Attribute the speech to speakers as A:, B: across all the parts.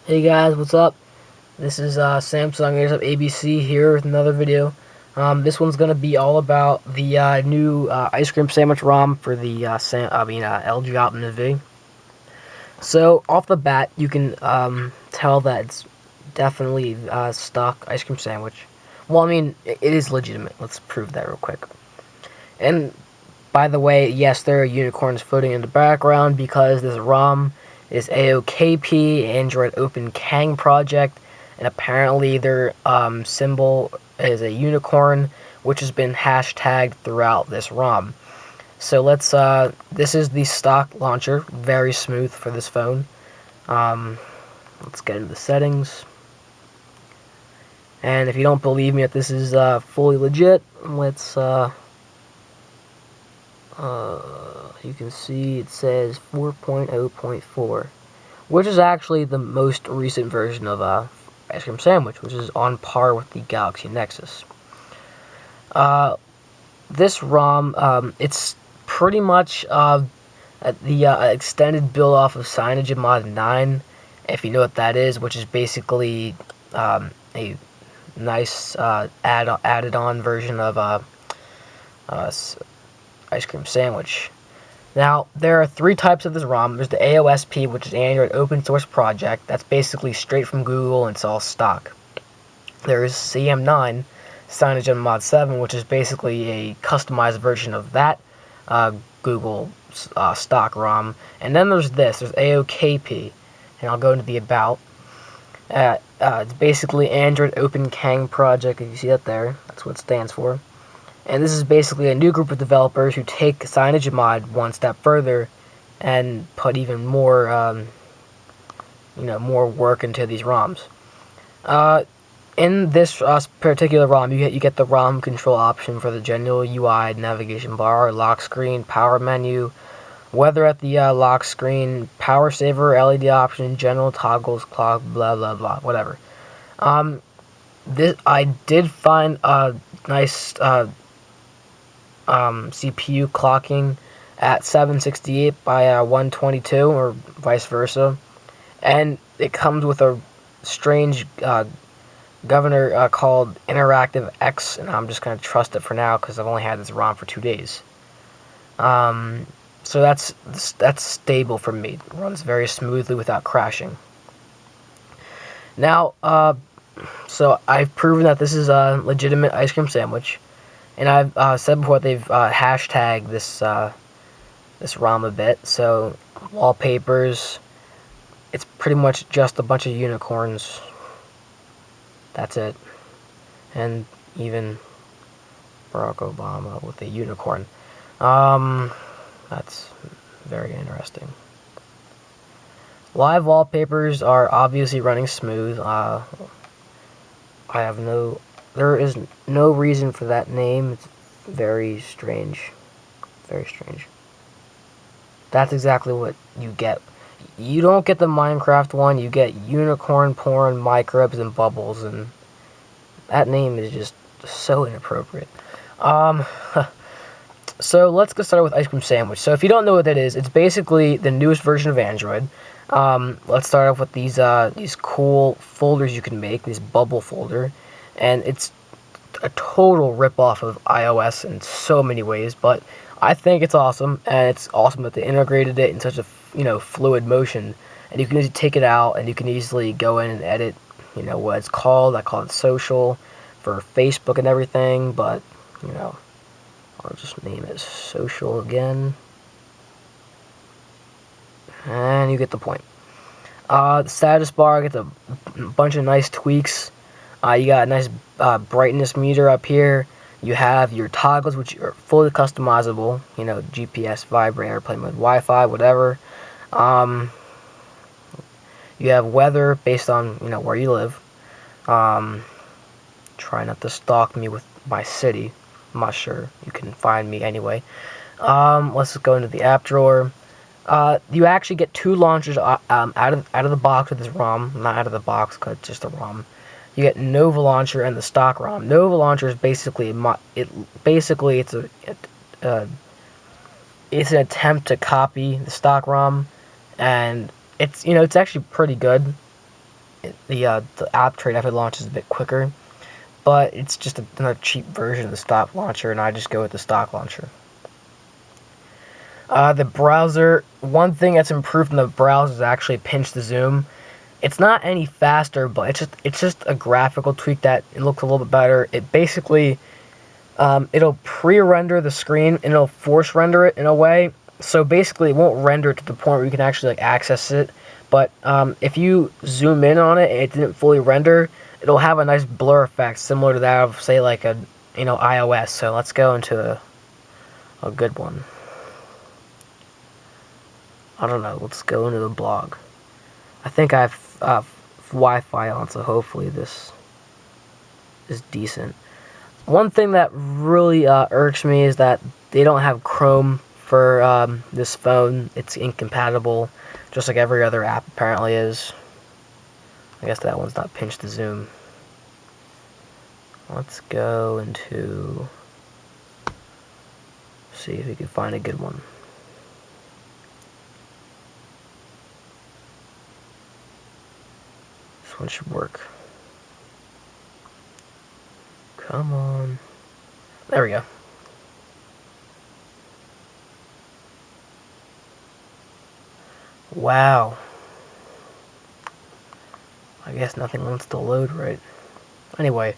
A: Hey guys, what's up? This is Samsung Airs Up ABC here with another video. This one's gonna be all about the new ice cream sandwich ROM for the LG Optimus V. So off the bat, you can tell that it's definitely stock ice cream sandwich. Well, I mean, it is legitimate. Let's prove that real quick. And by the way, yes, there are unicorns floating in the background because this ROM is AOKP, Android Open Kang project, and apparently their symbol is a unicorn, which has been hashtagged throughout this ROM. So this is the stock launcher, very smooth for this phone. Let's get into the settings. And if you don't believe me that this is fully legit, you can see it says 4.0.4, which is actually the most recent version of Ice Cream Sandwich, which is on par with the Galaxy Nexus. This ROM, it's pretty much the extended build off of CyanogenMod 9, if you know what that is, which is basically a nice added on version of Ice Cream Sandwich. Now, there are three types of this ROM. There's the AOSP, which is Android open source project. That's basically straight from Google and it's all stock. There's CM9, CyanogenMod 7, which is basically a customized version of that Google stock ROM. And then there's AOKP, and I'll go into the about. It's basically Android Open Kang project, if you see that there. That's what it stands for. And this is basically a new group of developers who take CyanogenMod one step further and put even more, more work into these ROMs. In this particular ROM, you get the ROM control option for the general UI, navigation bar, lock screen, power menu, weather at the lock screen, power saver, LED option, general toggles, clock, blah blah blah, whatever. I did find a nice CPU clocking at 768 by 122 or vice versa, and it comes with a strange governor called Interactive X, and I'm just going to trust it for now because I've only had this ROM for 2 days. So that's stable for me. It runs very smoothly without crashing. Now, so I've proven that this is a legitimate ice cream sandwich. And I've said before they've hashtagged this ROM a bit. So wallpapers, it's pretty much just a bunch of unicorns. That's it. And even Barack Obama with a unicorn. That's very interesting. Live wallpapers are obviously running smooth. There is no reason for that name. It's very strange. Very strange. That's exactly what you get. You don't get the Minecraft one, you get unicorn porn, microbes, and bubbles, and that name is just so inappropriate. So let's get started with Ice Cream Sandwich. So if you don't know what that is, it's basically the newest version of Android. Let's start off with these cool folders you can make, this bubble folder. And it's a total ripoff of iOS in so many ways, but I think it's awesome, and it's awesome that they integrated it in such a fluid motion, and you can easily take it out, and you can easily go in and edit, what it's called. I call it social for Facebook and everything, but I'll just name it social again, and you get the point. The status bar gets a bunch of nice tweaks. You got a nice brightness meter up here. You have your toggles, which are fully customizable. GPS, vibrate, airplane mode, Wi-Fi, whatever. You have weather based on where you live. Try not to stalk me with my city. I'm not sure. You can find me anyway. Let's just go into the app drawer. You actually get two launchers out of the box with this ROM. Not out of the box, because it's just a ROM. You get Nova Launcher and the stock ROM. Nova Launcher is basically it's an attempt to copy the stock ROM, and it's actually pretty good. the app tray definitely launches a bit quicker, but it's just another cheap version of the stock launcher, and I just go with the stock launcher. The browser, one thing that's improved in the browser is actually pinch to zoom. It's not any faster, but it's just a graphical tweak that it looks a little bit better. It basically, it'll pre-render the screen and it'll force render it in a way. So basically, it won't render to the point where you can actually like access it. But if you zoom in on it and it didn't fully render, it'll have a nice blur effect similar to that of, say, like a iOS. So let's go into a good one. I don't know. Let's go into the blog. I think I have Wi-Fi on, so hopefully this is decent. One thing that really irks me is that they don't have Chrome for this phone. It's incompatible, just like every other app apparently is. I guess that one's not pinch to zoom. Let's go into, see if we can find a good one. This one should work. Come on. There we go. Wow. I guess nothing wants to load right. Anyway,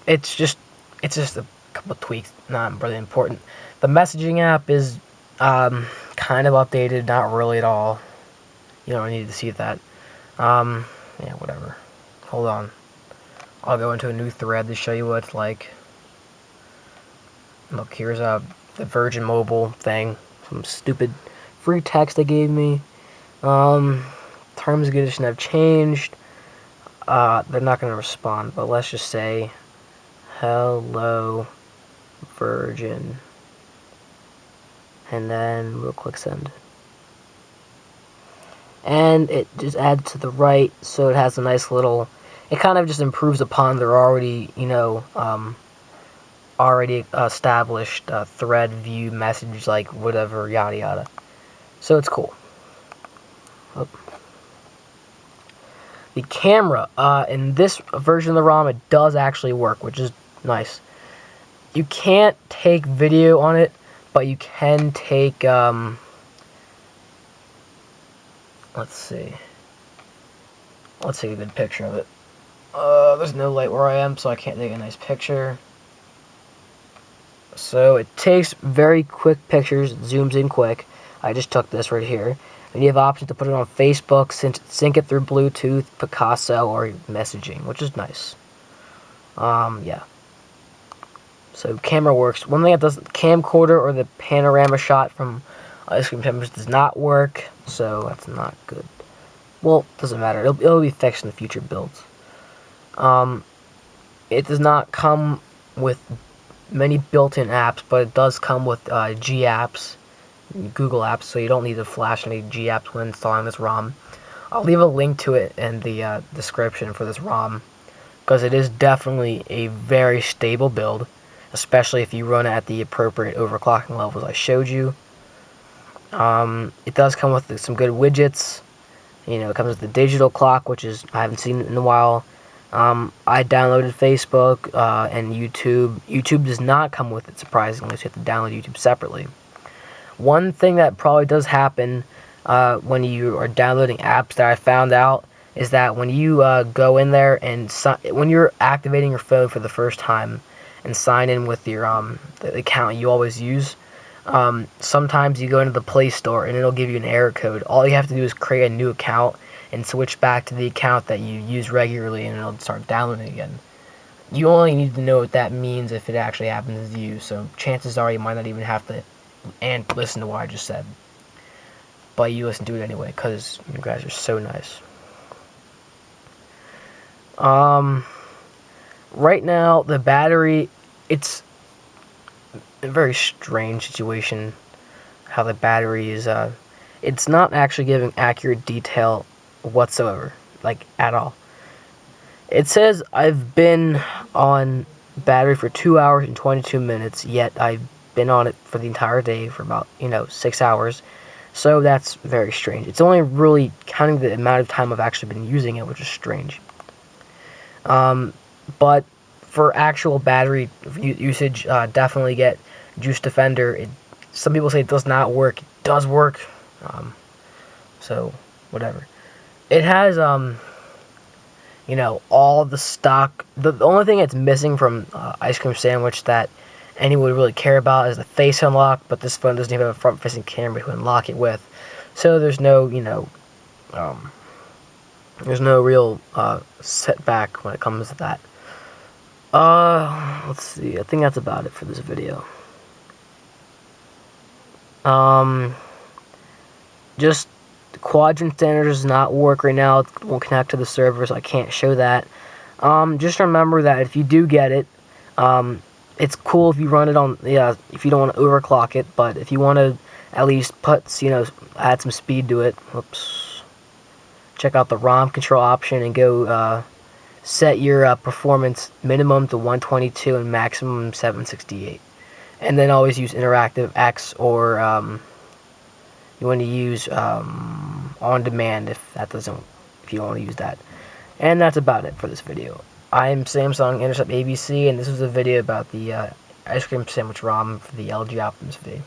A: it's just a couple of tweaks, not really important. The messaging app is kind of updated, not really at all. You don't need to see that. Yeah, whatever. Hold on. I'll go into a new thread to show you what it's like. Look, here's the Virgin Mobile thing. Some stupid free text they gave me. Terms and conditions have changed. They're not going to respond, but let's just say, hello, Virgin. And then we'll click send. And it just adds to the right, so it has a nice little, it kind of just improves upon their already, already established thread view message, like whatever, yada yada. So it's cool. Oh. The camera, in this version of the ROM, it does actually work, which is nice. You can't take video on it, but you can take, let's see. Let's take a good picture of it. There's no light where I am, so I can't take a nice picture. So it takes very quick pictures, it zooms in quick. I just took this right here. And you have options to put it on Facebook, sync it through Bluetooth, Picasso, or messaging, which is nice. Yeah. So camera works. One thing that does, camcorder or the panorama shot from Ice Cream Tempers does not work, so that's not good. Well, doesn't matter. It'll be fixed in the future builds. It does not come with many built-in apps, but it does come with G apps, Google apps, so you don't need to flash any G apps when installing this ROM. I'll leave a link to it in the description for this ROM, because it is definitely a very stable build, especially if you run it at the appropriate overclocking levels I showed you. It does come with some good widgets. It comes with the digital clock, which is, I haven't seen it in a while. I downloaded Facebook and YouTube. YouTube does not come with it, surprisingly, so you have to download YouTube separately. One thing that probably does happen when you are downloading apps that I found out is that when you go in there and when you're activating your phone for the first time and sign in with your the account you always use, sometimes you go into the Play Store and it'll give you an error code. All you have to do is create a new account and switch back to the account that you use regularly, and it'll start downloading again. You only need to know what that means if it actually happens to you, so chances are you might not even have to listen to what I just said. But you listen to it anyway, because you guys are so nice. Right now, the battery, it's a very strange situation, how the battery is, it's not actually giving accurate detail whatsoever, like at all. It says I've been on battery for 2 hours and 22 minutes, yet I've been on it for the entire day for about 6 hours. So that's very strange. It's only really counting the amount of time I've actually been using it, which is strange. But for actual battery usage, definitely get Juice Defender. Some people say it does not work. It does work. So whatever. It has you know, all the stock. The only thing it's missing from Ice Cream Sandwich that anyone would really care about is the face unlock. But this phone doesn't even have a front-facing camera to unlock it with. So there's no, you know, there's no real setback when it comes to that. Let's see. I think that's about it for this video. Just the quadrant standard does not work right now. It won't connect to the server, so I can't show that. Just remember that if you do get it, it's cool if you run it on, if you don't want to overclock it, but if you want to at least put, you know, add some speed to it, check out the ROM control option and go set your performance minimum to 122 and maximum 768. And then always use Interactive X, or you want to use on demand if you don't want to use that. And that's about it for this video. I am Samsung Intercept ABC, and this was a video about the Ice Cream Sandwich ROM for the LG Optimus V.